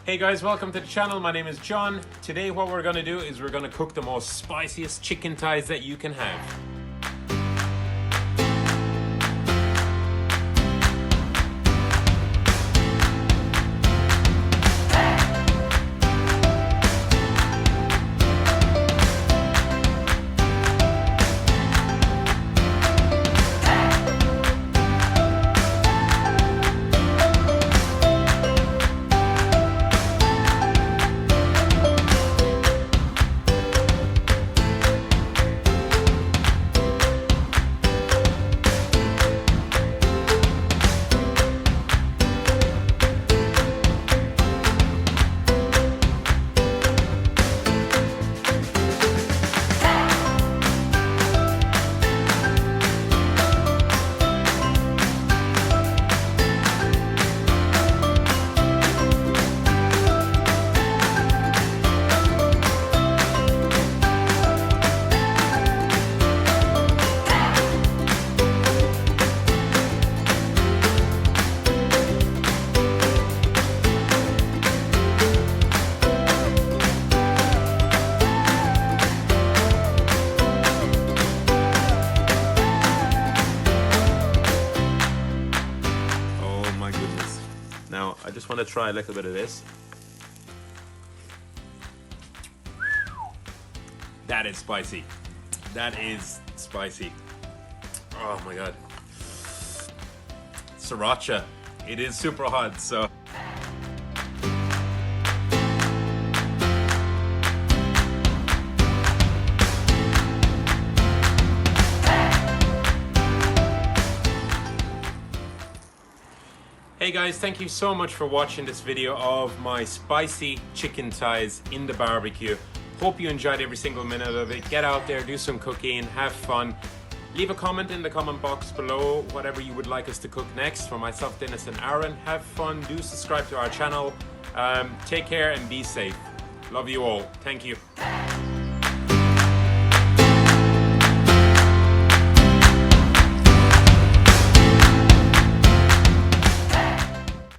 Hey guys, welcome to the channel. My name is John. Today what we're gonna do is we're gonna cook the most spiciest chicken thighs that you can have. Now, I just want to try a little bit of this. That is spicy. That is spicy. Oh my God. Sriracha. It is super hot, so. Hey guys, thank you so much for watching this video of my spicy chicken thighs in the barbecue. Hope you enjoyed every single minute of it. Get out there, do some cooking, have fun. Leave a comment in the comment box below, whatever you would like us to cook next. For myself, Dennis and Aaron, have fun, do subscribe to our channel. Take care and be safe. Love you all. Thank you.